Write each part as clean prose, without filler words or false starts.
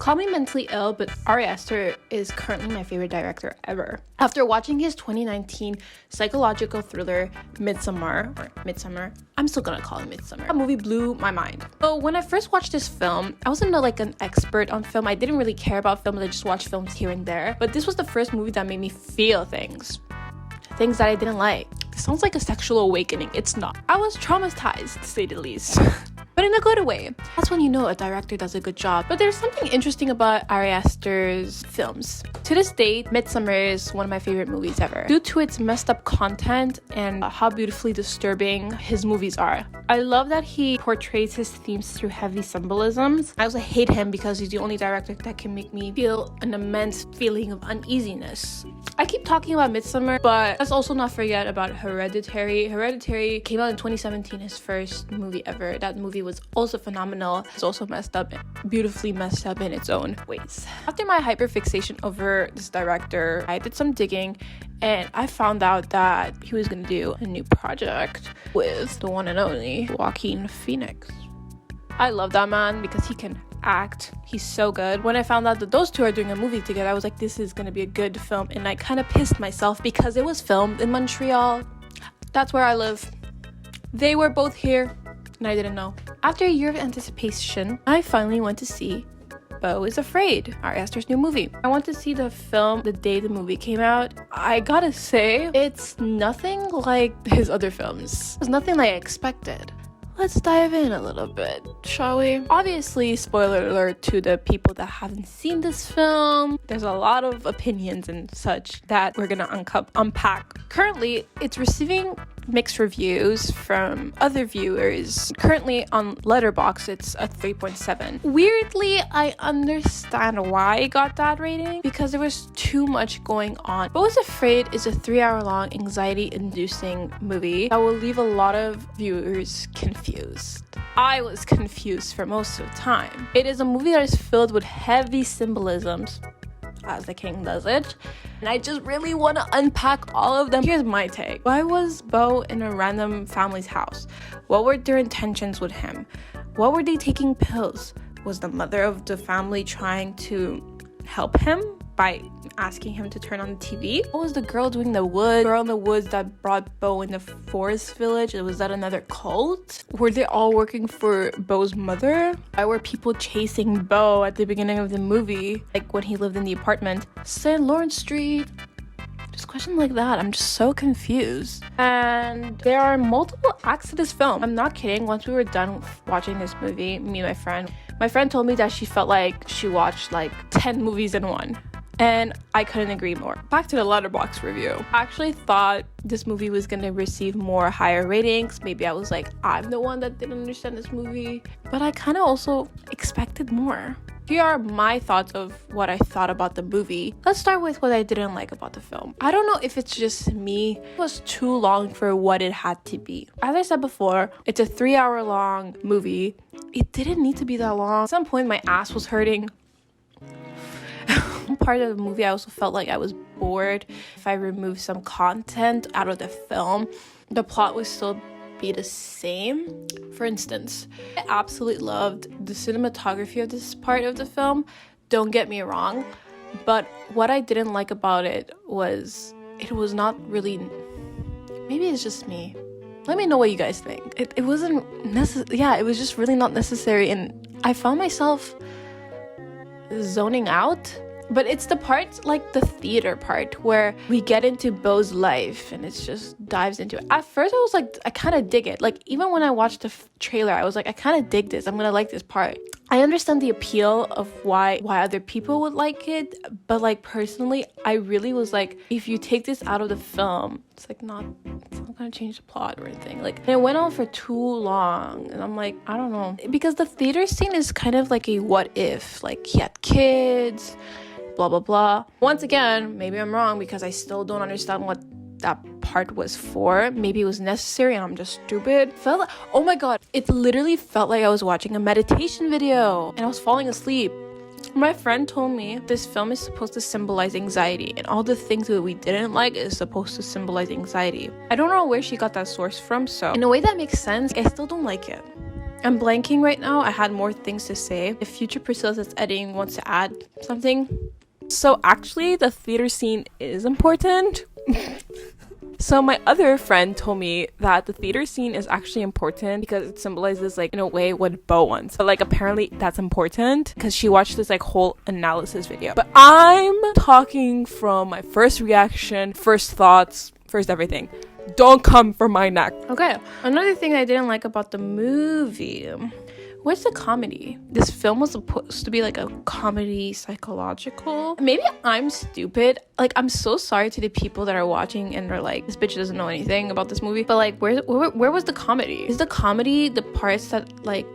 Call me mentally ill, but Ari Aster is currently my favorite director ever. After watching his 2019 psychological thriller Midsommer, I'm still gonna call it Midsommer. That movie blew my mind. So when I first watched this film, I wasn't like an expert on film. I didn't really care about films. I just watched films here and there. But this was the first movie that made me feel things that I didn't like. It sounds like a sexual awakening. It's not. I was traumatized, to say the least. But in a good way. That's when you know a director does a good job. But there's something interesting about Ari Aster's films. To this date, Midsommer is one of my favorite movies ever, due to its messed up content and how beautifully disturbing his movies are. I love that he portrays his themes through heavy symbolisms. I also hate him because he's the only director that can make me feel an immense feeling of uneasiness. I keep talking about Midsommer, but let's also not forget about Hereditary. Hereditary came out in 2017, his first movie ever. That movie was also phenomenal. It's also messed up, beautifully messed up in its own ways. After my hyperfixation over this director, I did some digging and I found out that he was gonna do a new project with the one and only Joaquin Phoenix. I love that man because he can act. He's so good. When I found out that those two are doing a movie together, I was like, this is gonna be a good film, and I kind of pissed myself because it was filmed in Montreal. That's where I live. They were both here and I didn't know. After a year of anticipation, I finally went to see Beau Is Afraid, Ari Aster's new movie. I went to see the film the day the movie came out. I gotta say, it's nothing like his other films. It's nothing like I expected. Let's dive in a little bit, shall we? Obviously, spoiler alert to the people that haven't seen this film. There's a lot of opinions and such that we're gonna unpack. Currently, it's receiving mixed reviews from other viewers. Currently on Letterboxd, it's a 3.7. Weirdly, I understand why it got that rating because there was too much going on. Beau Is Afraid is a 3-hour-long anxiety-inducing movie that will leave a lot of viewers confused. I was confused for most of the time. It is a movie that is filled with heavy symbolisms, as the king does it, and I just really want to unpack all of them. Here's my take. Why was Beau in a random family's house? What were their intentions with him? What were they taking pills? Was the mother of the family trying to help him by asking him to turn on the TV? What was the girl doing in the woods that brought Beau in the forest village? Was that another cult? Were they all working for Beau's mother? Why were people chasing Beau at the beginning of the movie, like when he lived in the apartment? St. Lawrence Street? Just questions like that. I'm just so confused. And there are multiple acts to this film. I'm not kidding. Once we were done watching this movie, me and my friend told me that she felt like she watched like 10 movies in one. And I couldn't agree more. Back to the Letterboxd review. I actually thought this movie was gonna receive more higher ratings. Maybe I was like, I'm the one that didn't understand this movie. But I kind of also expected more. Here are my thoughts of what I thought about the movie. Let's start with what I didn't like about the film. I don't know if it's just me. It was too long for what it had to be. As I said before, it's a 3-hour-long movie. It didn't need to be that long. At some point, my ass was hurting. Part of the movie, I also felt like I was bored. If I removed some content out of the film, the plot would still be the same. For instance, I absolutely loved the cinematography of this part of the film. Don't get me wrong, but what I didn't like about it was not really. Maybe it's just me. Let me know what you guys think. It wasn't necessary. Yeah, it was just really not necessary, and I found myself zoning out. But it's the part, like the theater part, where we get into Beau's life and it just dives into it. At first, I was like, I kind of dig it. Like, even when I watched the trailer, I was like, I kind of dig this. I'm going to like this part. I understand the appeal of why other people would like it. But, like, personally, I really was like, if you take this out of the film, it's not going to change the plot or anything. Like, and it went on for too long. And I'm like, I don't know. Because the theater scene is kind of like a what if. Like, he had kids, blah blah blah. Once again, maybe I'm wrong because I still don't understand what that part was for. Maybe it was necessary and I'm just stupid. Oh my god, it literally felt like I was watching a meditation video and I was falling asleep. My friend told me this film is supposed to symbolize anxiety, and all the things that we didn't like is supposed to symbolize anxiety. I don't know where she got that source from, so in a way that makes sense. I still don't like it. I'm blanking right now. I had more things to say. If future Priscilla that's editing wants to add something. So actually, the theater scene is important. So my other friend told me that the theater scene is actually important because it symbolizes, like, in a way what Beau wants. But like apparently that's important because she watched this like whole analysis video. But I'm talking from my first reaction, first thoughts, first everything. Don't come for my neck. Okay, another thing I didn't like about the movie. Where's the comedy? This film was supposed to be like a comedy psychological. Maybe I'm stupid. Like, I'm so sorry to the people that are watching and are like, this bitch doesn't know anything about this movie. But like, where was the comedy? Is the comedy the parts that like,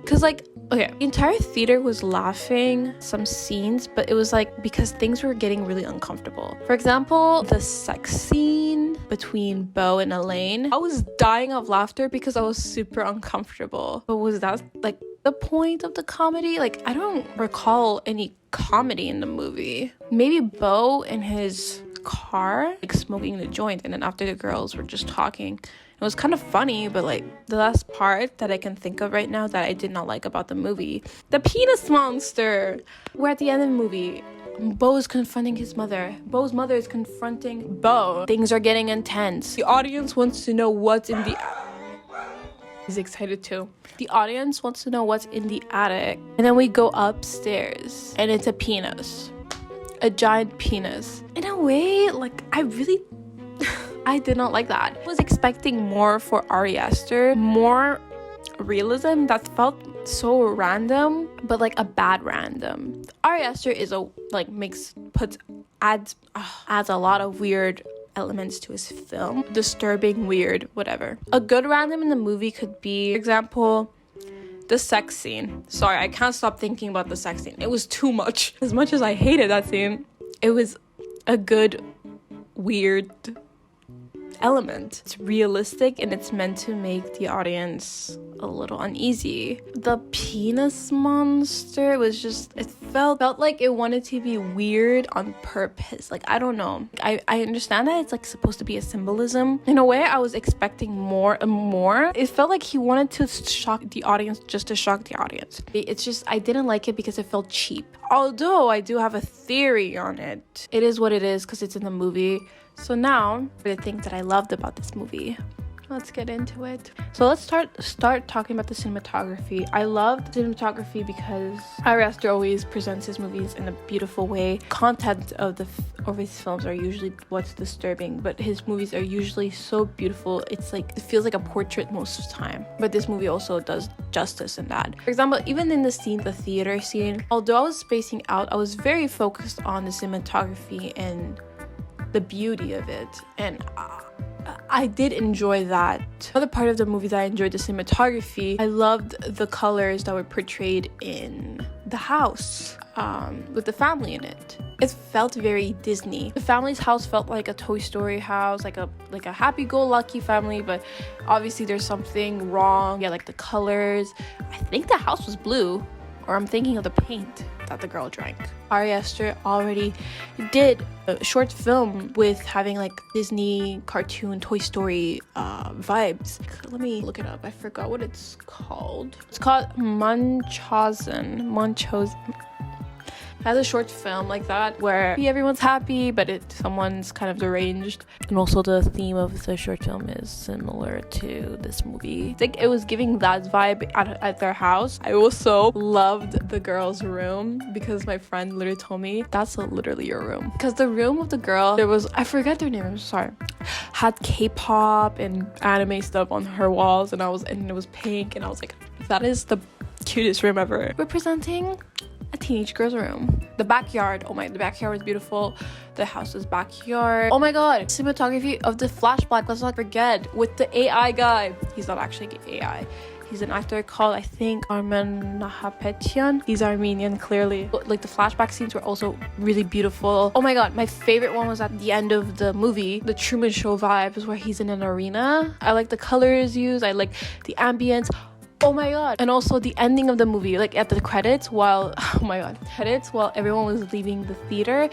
cause like, okay, the entire theater was laughing some scenes, but it was like because things were getting really uncomfortable. For example, the sex scene between Beau and Elaine. I was dying of laughter because I was super uncomfortable. But was that like the point of the comedy? Like, I don't recall any comedy in the movie. Maybe Beau in his car, like smoking the joint, and then after the girls were just talking. It was kind of funny, but like the last part that I can think of right now that I did not like about the movie, the penis monster. We're at the end of the movie. Beau is confronting his mother. Beau's mother is confronting Beau. Things are getting intense. The audience wants to know what's in the... He's excited too. The audience wants to know what's in the attic. And then we go upstairs and it's a penis. A giant penis. In a way, like, I did not like that. I was expecting more for Ari Aster, more realism that felt so random, but like a bad random. Ari Aster is adds a lot of weird elements to his film. Disturbing, weird, whatever. A good random in the movie could be, for example, the sex scene. Sorry, I can't stop thinking about the sex scene. It was too much. As much as I hated that scene, it was a good, weird element. It's realistic and it's meant to make the audience a little uneasy. The penis monster was just, it felt like it wanted to be weird on purpose. Like, I don't know. I understand that it's like supposed to be a symbolism. In a way, I was expecting more and more. It felt like he wanted to shock the audience just to shock the audience. It's just, I didn't like it because it felt cheap. Although I do have a theory on it. It is what it is because it's in the movie. So now, for the things that I loved about this movie, let's get into it. So let's start talking about the cinematography. I loved cinematography because Ari Aster always presents his movies in a beautiful way. Content of his films are usually what's disturbing, but his movies are usually so beautiful. It's like, it feels like a portrait most of the time. But this movie also does justice in that. For example, even in the theater scene, although I was spacing out, I was very focused on the cinematography and the beauty of it, and I did enjoy that. Another part of the movie that I enjoyed, the cinematography, I loved the colors that were portrayed in the house with the family in it. It felt very Disney. The family's house felt like a Toy Story house, like a happy-go-lucky family, but obviously there's something wrong. Yeah, like the colors. I think the house was blue, or I'm thinking of the paint that the girl drank. Ari Aster already did a short film with having like Disney cartoon Toy Story vibes. Let me look it up. I forgot what it's called. It's called Munchausen. It has a short film like that where everyone's happy, but someone's kind of deranged. And also the theme of the short film is similar to this movie. I think it was giving that vibe at their house. I also loved the girl's room because my friend literally told me that's literally your room. Because the room of the girl, I forget their name, I'm sorry, had K-pop and anime stuff on her walls, and it was pink, and I was like, that is the cutest room ever. Representing a teenage girl's room. The backyard, the backyard was beautiful. The house's backyard, oh my god. Cinematography of the flashback, let's not forget, with the AI guy. He's not actually AI. He's an actor called, I think, Armen Nahapetian. He's Armenian, clearly. Like, the flashback scenes were also really beautiful. Oh my god, my favorite one was at the end of the movie, the Truman Show vibes, where he's in an arena. I like the colors used, I like the ambience. Oh my god. And also the ending of the movie, like at the credits, while oh my god, credits while everyone was leaving the theater,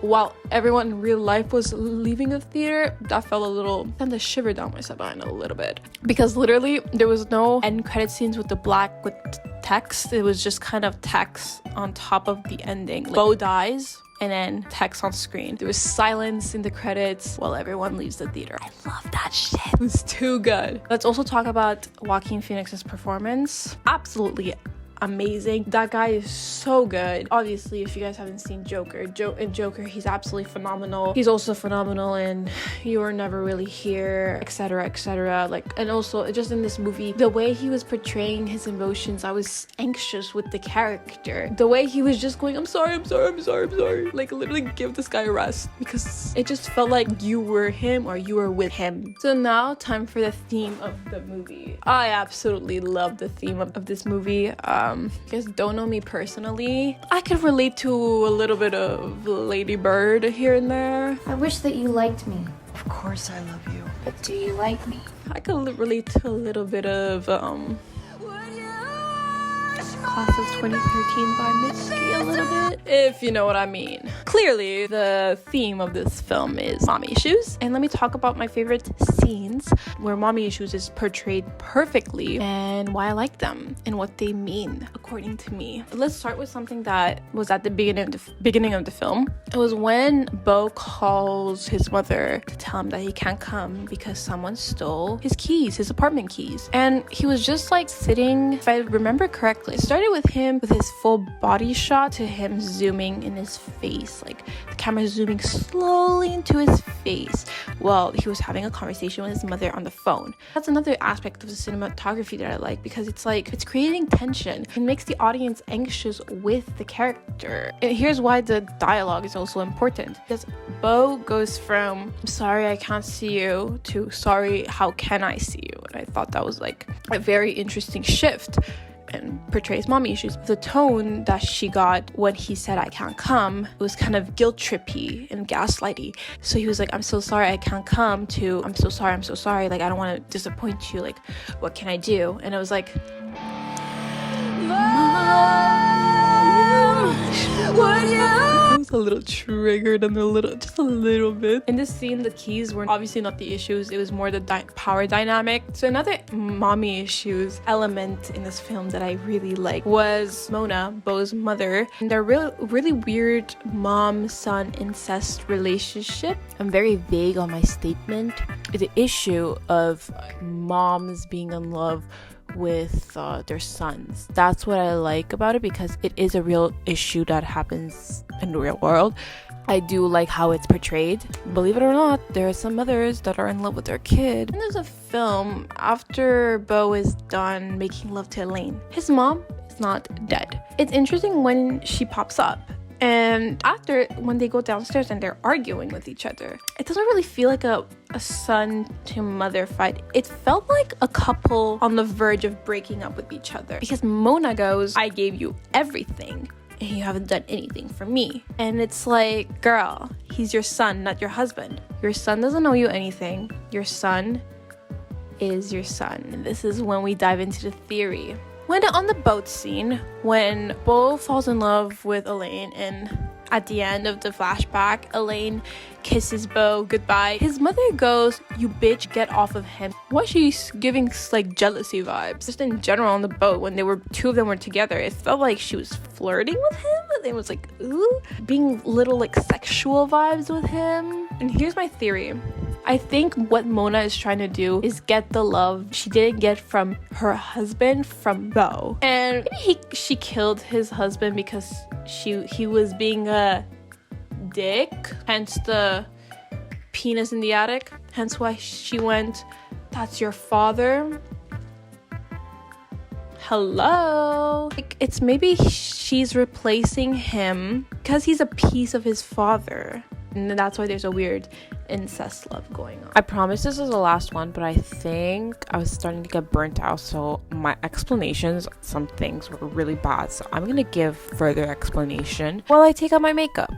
while everyone in real life was leaving the theater, that felt a little, kind of shiver down my spine a little bit, because literally there was no end credit scenes with the black with text. It was just kind of text on top of the ending, like, Beau dies and then text on screen. There was silence in the credits while everyone leaves the theater. I love that shit. It was too good. Let's also talk about Joaquin Phoenix's performance. Absolutely amazing. That guy is so good. Obviously, if you guys haven't seen Joker, in Joker, he's absolutely phenomenal. He's also phenomenal in You Are Never Really Here, etc, etc. Like, and also just in this movie, the way he was portraying his emotions, I was anxious with the character. The way he was just going, I'm sorry, like, literally give this guy a rest, because it just felt like you were him or you were with him. So now, time for the theme of the movie. I absolutely love the theme of this movie. You guys don't know me personally. I could relate to a little bit of Lady Bird here and there. I wish that you liked me. Of course I love you. But do you like me? I could relate to a little bit of Class of 2013 by Misty a little bit, if you know what I mean. Clearly, the theme of this film is mommy issues, and let me talk about my favorite scenes where mommy issues is portrayed perfectly and why I like them and what they mean according to me. Let's start with something that was at the beginning of the film. It was when Beau calls his mother to tell him that he can't come because someone stole his keys, his apartment keys, and he was just like sitting, if I remember correctly, it started with him with his full body shot to him zooming in his face, like the camera zooming slowly into his face while he was having a conversation with his mother on the phone. That's another aspect of the cinematography that I like, because it's like it's creating tension and makes the audience anxious with the character. And here's why the dialogue is also important, because Beau goes from I'm sorry I can't see you to sorry how can I see you, and I thought that was like a very interesting shift and portrays mommy issues. The tone that she got when he said I can't come, it was kind of guilt trippy and gaslighty. So he was like, I'm so sorry I can't come, to I'm so sorry, like I don't want to disappoint you, like what can I do? And I was like, I was a little triggered and just a little bit. In this scene, the keys were obviously not the issues, it was more the power dynamic. So another mommy issues element in this film that I really like was Mona, Beau's mother, and their really weird mom-son incest relationship. I'm very vague on my statement. The issue of moms being in love with their sons. That's what I like about it, because it is a real issue that happens in the real world. I do like how it's portrayed. Believe it or not, there are some mothers that are in love with their kid. And there's a film after Beau is done making love to Elaine. His mom is not dead. It's interesting when she pops up. And after, when they go downstairs and they're arguing with each other, it doesn't really feel like a son to mother fight. It felt like a couple on the verge of breaking up with each other, because Mona goes, I gave you everything and you haven't done anything for me. And it's like, girl, he's your son, not your husband. Your son doesn't owe you anything. Your son is your son. And this is when we dive into the theory. When on the boat scene, when Beau falls in love with Elaine, and at the end of the flashback, Elaine kisses Beau goodbye, his mother goes, you bitch, get off of him. Why she's giving like jealousy vibes. Just in general on the boat, when two of them were together, it felt like she was flirting with him. And it was like, ooh, being little like sexual vibes with him. And here's my theory. I think what Mona is trying to do is get the love she didn't get from her husband from Beau. And maybe she killed his husband because he was being a dick, hence the penis in the attic, hence why she went, that's your father. Hello. Like, it's maybe she's replacing him because he's a piece of his father. And that's why there's a weird incest love going on. I promise this is the last one, but I think I was starting to get burnt out, so my explanations, some things were really bad, so I'm gonna give further explanation while I take out my makeup.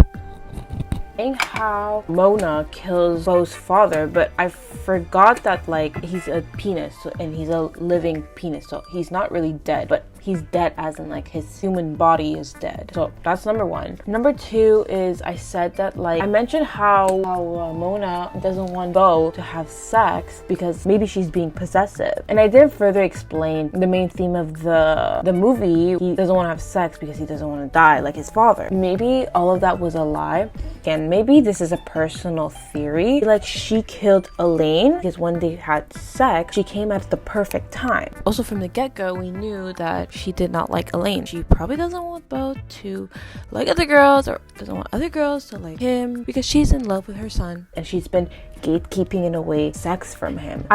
saying how Mona kills Beau's father, but I forgot that like he's a penis and he's a living penis, so he's not really dead, but he's dead as in like his human body is dead. So that's number one. Number two is I said that like I mentioned how Mona doesn't want Beau to have sex because maybe she's being possessive, and I didn't further explain the main theme of the movie. He doesn't want to have sex because he doesn't want to die like his father. Maybe all of that was a lie. Again, maybe this is a personal theory. Like she killed Elaine because when they had sex, she came at the perfect time. Also from the get-go, we knew that she did not like Elaine. She probably doesn't want Beau to like other girls or doesn't want other girls to like him because she's in love with her son and she's been gatekeeping in a way sex from him.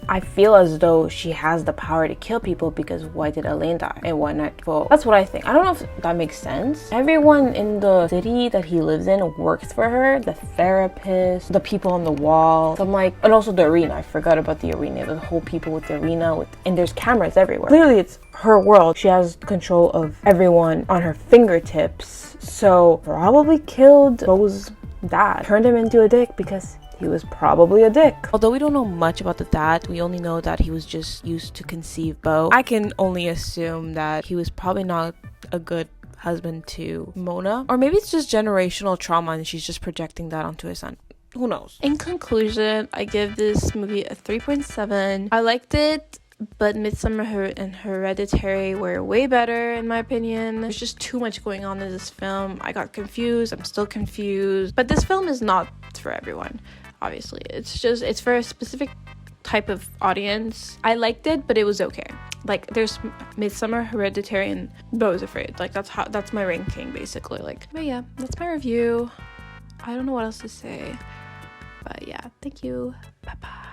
I feel as though she has the power to kill people because why did Elaine die and why not Beau? That's what I think. I don't know if that makes sense. Everyone in the city that he lives in works for her. The therapist, the people on the wall. So I'm like, and also the arena. I forgot about the arena. The whole people with the arena and there's cameras everywhere. Clearly it's her world. She has control of everyone on her fingertips. So probably killed Beau's dad. Turned him into a dick because he was probably a dick. Although we don't know much about the dad, we only know that he was just used to conceive Beau. I can only assume that he was probably not a good husband to Mona. Or maybe it's just generational trauma and she's just projecting that onto his son. Who knows? In conclusion, I give this movie a 3.7. I liked it, but Midsommer and Hereditary were way better in my opinion. There's just too much going on in this film. I got confused. I'm still confused. But this film is not for everyone. Obviously, it's for a specific type of audience. I liked it, but it was okay. Like there's Midsommer, Hereditary, and Beau Is Afraid. Like that's my ranking basically. Like, but yeah, that's my review. I don't know what else to say, but yeah, thank you. Bye bye.